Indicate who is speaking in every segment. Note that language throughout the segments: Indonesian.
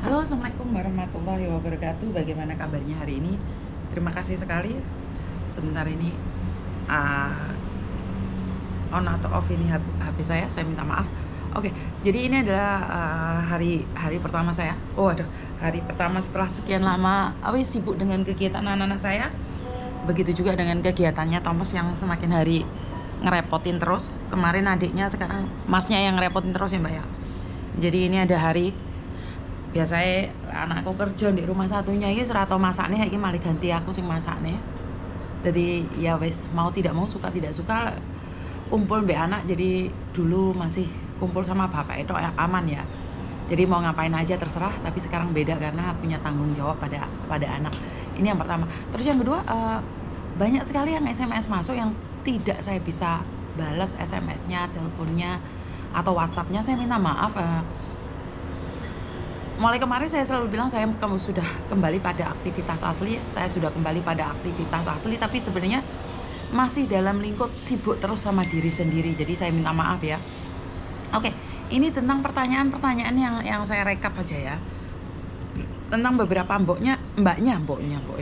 Speaker 1: Halo, Assalamualaikum warahmatullahi wabarakatuh. Bagaimana kabarnya hari ini? Terima kasih sekali. Sebentar ini uh, on atau off ini HP saya minta maaf. Oke, jadi ini adalah hari pertama saya. Oh, aduh, hari pertama setelah sekian lama sibuk dengan kegiatan anak-anak saya. Begitu juga dengan kegiatannya Thomas yang semakin hari ngerepotin terus. Kemarin adiknya, sekarang masnya yang ngerepotin terus ya, Mbak ya. Jadi ini ada hari biasanya anakku kerja di rumah satunya iki ora tau masakne, iki malah ganti aku sing masakne. Jadi ya wis, mau tidak mau, suka tidak suka kumpul mbak anak. Jadi dulu masih kumpul sama bapak itu aman ya, jadi mau ngapain aja terserah. Tapi sekarang beda karena punya tanggung jawab pada anak. Ini yang pertama. Terus yang kedua, banyak sekali yang SMS masuk yang tidak saya bisa balas SMS-nya, teleponnya, atau WhatsApp-nya. Saya minta maaf. Mulai kemarin saya selalu bilang kamu sudah kembali pada aktivitas asli. Saya sudah kembali pada aktivitas asli, tapi sebenarnya masih dalam lingkup sibuk terus sama diri sendiri. Jadi saya minta maaf ya. Oke, ini tentang pertanyaan-pertanyaan yang saya rekap aja ya. Tentang beberapa mboknya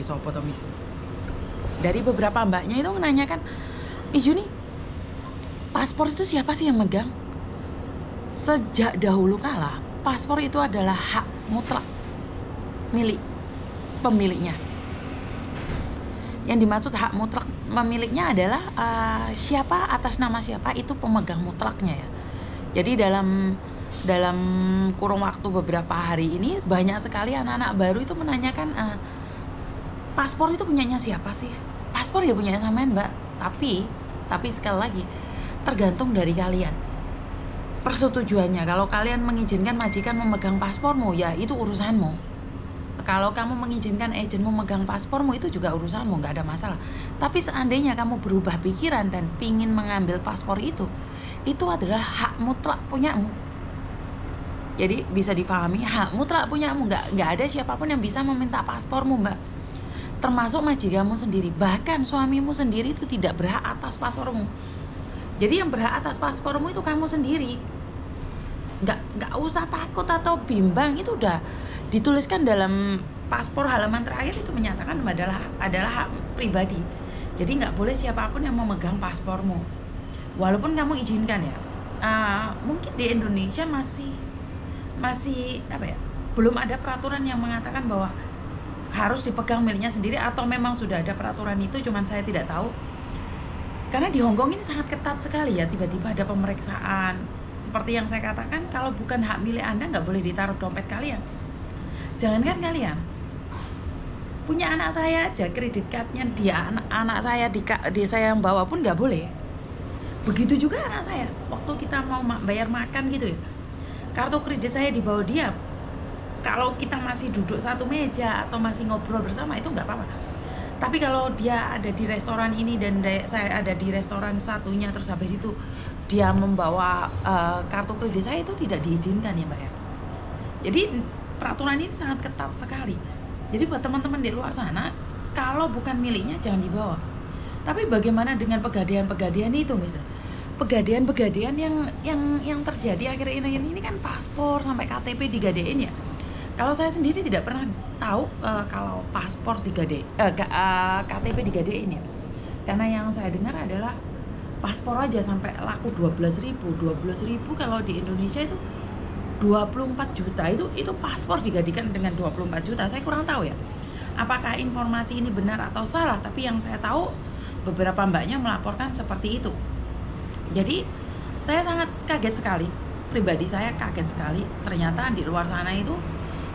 Speaker 1: sopo to Miss. Dari beberapa mbaknya itu menanyakan, Miss Juni, paspor itu siapa sih yang megang? Sejak dahulu kala, paspor itu adalah hak mutlak milik pemiliknya. Yang dimaksud hak mutlak pemiliknya adalah siapa, atas nama siapa, itu pemegang mutlaknya ya. Jadi dalam kurung waktu beberapa hari ini banyak sekali anak-anak baru itu menanyakan, paspor itu punyanya siapa sih? Paspor ya punya sampean, Mbak. Tapi sekali lagi tergantung dari kalian persetujuannya. Kalau kalian mengizinkan majikan memegang paspormu, ya itu urusanmu. Kalau kamu mengizinkan agenmu memegang paspormu, itu juga urusanmu, nggak ada masalah. Tapi seandainya kamu berubah pikiran dan pingin mengambil paspor itu adalah hak mutlak punyamu. Jadi bisa difahami, hak mutlak punyamu. Nggak ada siapapun yang bisa meminta paspormu, Mbak. Termasuk majikanmu sendiri. Bahkan suamimu sendiri itu tidak berhak atas paspormu. Jadi yang berhak atas paspormu itu kamu sendiri. Nggak usah takut atau bimbang, itu udah dituliskan dalam paspor halaman terakhir, itu menyatakan adalah hak pribadi. Jadi nggak boleh siapapun yang memegang paspormu, walaupun kamu izinkan ya. Mungkin di Indonesia masih belum ada peraturan yang mengatakan bahwa harus dipegang miliknya sendiri, atau memang sudah ada peraturan itu, cuman saya tidak tahu. Karena di Hongkong ini sangat ketat sekali ya, tiba-tiba ada pemeriksaan. Seperti yang saya katakan, kalau bukan hak milik Anda, nggak boleh ditaruh dompet kalian. Jangankan kalian, punya anak saya aja, kredit cardnya dia, anak saya di saya yang bawa pun nggak boleh. Begitu juga anak saya, waktu kita mau bayar makan gitu ya, kartu kredit saya dibawa dia. Kalau kita masih duduk satu meja atau masih ngobrol bersama, itu nggak apa-apa. Tapi kalau dia ada di restoran ini dan saya ada di restoran satunya, terus habis itu dia membawa kartu kredit saya, itu tidak diizinkan ya, Mbak ya. Jadi peraturan ini sangat ketat sekali. Jadi buat teman-teman di luar sana, kalau bukan miliknya jangan dibawa. Tapi bagaimana dengan pegadaian itu, misalnya pegadaian yang terjadi akhir ini kan paspor sampai KTP digadein ya. Kalau saya sendiri tidak pernah tahu kalau paspor KTP digadein ya. Karena yang saya dengar adalah paspor aja sampai laku 12.000 kalau di Indonesia itu 24 juta. Itu paspor digadekan dengan 24 juta. Saya kurang tahu ya, apakah informasi ini benar atau salah, tapi yang saya tahu beberapa mbaknya melaporkan seperti itu. Jadi saya sangat kaget sekali, pribadi saya kaget sekali, ternyata di luar sana itu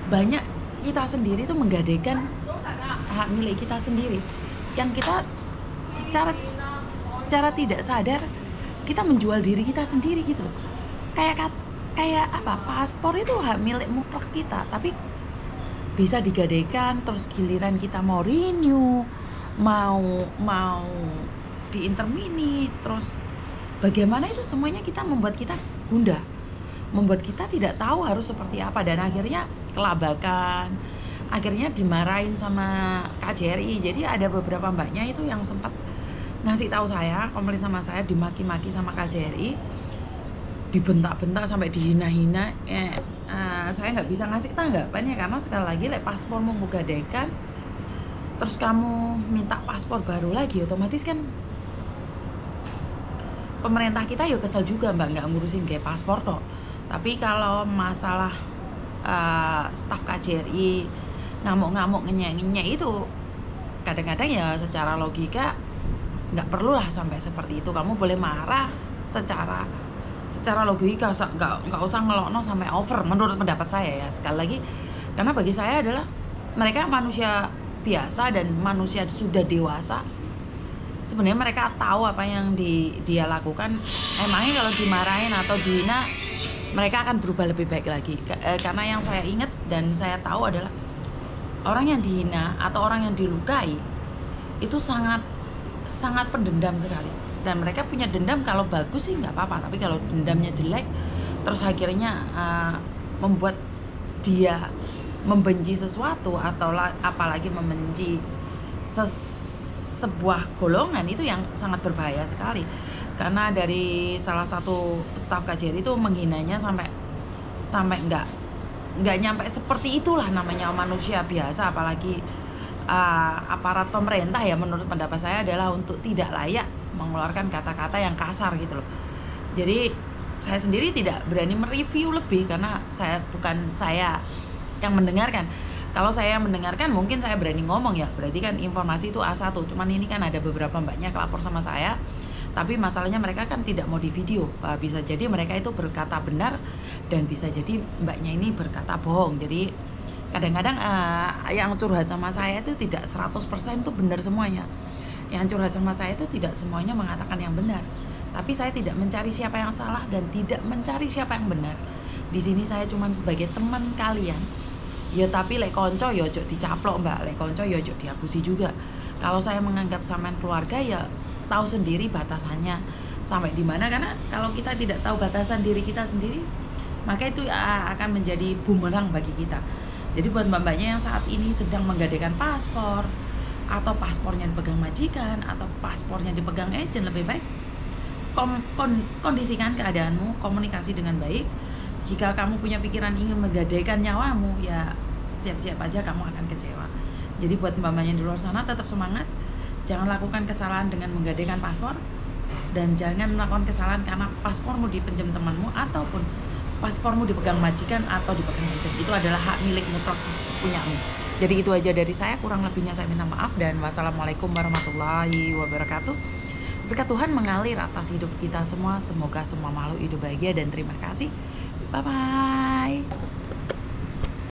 Speaker 1: banyak kita sendiri tuh menggadaikan hak milik kita sendiri, yang kita secara tidak sadar kita menjual diri kita sendiri gitu loh. Kayak apa, paspor itu hak milik mutlak kita, tapi bisa digadaikan. Terus giliran kita mau renew, mau di intermini, terus bagaimana itu semuanya kita membuat kita gundah, membuat kita tidak tahu harus seperti apa, dan akhirnya kelabakan, akhirnya dimarahin sama KJRI. Jadi ada beberapa mbaknya itu yang sempat ngasih tahu saya, komplain sama saya, dimaki-maki sama KJRI, dibentak-bentak sampai dihina-hina. saya nggak bisa ngasih tanggapannya, karena sekali lagi paspormu mau gadekan terus kamu minta paspor baru lagi, otomatis kan pemerintah kita ya kesel juga mbak, nggak ngurusin kayak paspor toh. Tapi kalau masalah staf KJRI ngamuk-ngamuk ngenyek-ngenyek itu kadang-kadang ya secara logika nggak perlu lah sampai seperti itu. Kamu boleh marah secara logika, nggak usah ngelokno sampai over menurut pendapat saya ya. Sekali lagi, karena bagi saya adalah mereka manusia biasa dan manusia sudah dewasa. Sebenarnya mereka tahu apa yang dia lakukan. Emangnya kalau dimarahin atau dihina mereka akan berubah lebih baik lagi? Karena yang saya ingat dan saya tahu adalah orang yang dihina atau orang yang dilukai itu sangat pendendam sekali, dan mereka punya dendam. Kalau bagus sih nggak apa-apa, tapi kalau dendamnya jelek terus akhirnya membuat dia membenci sesuatu atau apalagi membenci sebuah golongan, itu yang sangat berbahaya sekali. Karena dari salah satu staf KJRI itu menghinanya sampai nggak nyampe seperti itulah. Namanya manusia biasa, apalagi aparat pemerintah ya, menurut pendapat saya adalah untuk tidak layak mengeluarkan kata-kata yang kasar gitu loh. Jadi saya sendiri tidak berani mereview lebih karena bukan saya yang mendengarkan. Kalau saya yang mendengarkan mungkin saya berani ngomong ya, berarti kan informasi itu A1. Cuman ini kan ada beberapa mbaknya lapor sama saya, tapi masalahnya mereka kan tidak mau di video. Bisa jadi mereka itu berkata benar dan bisa jadi mbaknya ini berkata bohong. Jadi kadang-kadang yang curhat sama saya itu tidak 100% itu benar semuanya. Yang curhat sama saya itu tidak semuanya mengatakan yang benar. Tapi saya tidak mencari siapa yang salah dan tidak mencari siapa yang benar. Di sini saya cuma sebagai teman kalian. Ya tapi lek konco ya ojo dicaplok mbak, lek konco ya ojo dihapusi juga. Kalau saya menganggap sampean keluarga ya tahu sendiri batasannya sampai di mana, karena kalau kita tidak tahu batasan diri kita sendiri maka itu akan menjadi bumerang bagi kita. Jadi buat mbak-mbaknya yang saat ini sedang menggadaikan paspor atau paspornya dipegang majikan atau paspornya dipegang agent, lebih baik kondisikan keadaanmu, komunikasi dengan baik. Jika kamu punya pikiran ingin menggadaikan nyawamu, ya siap-siap aja kamu akan kecewa. Jadi buat mbak-mbaknya di luar sana tetap semangat. Jangan lakukan kesalahan dengan menggadaikan paspor, dan jangan melakukan kesalahan karena paspormu dipinjam temanmu ataupun paspormu dipegang majikan atau dipegang agent. Itu adalah hak milik mutlak punyamu. Jadi itu aja dari saya, kurang lebihnya saya minta maaf, dan wassalamualaikum warahmatullahi wabarakatuh. Berkat Tuhan mengalir atas hidup kita semua. Semoga semua makhluk hidup bahagia dan terima kasih. Bye bye.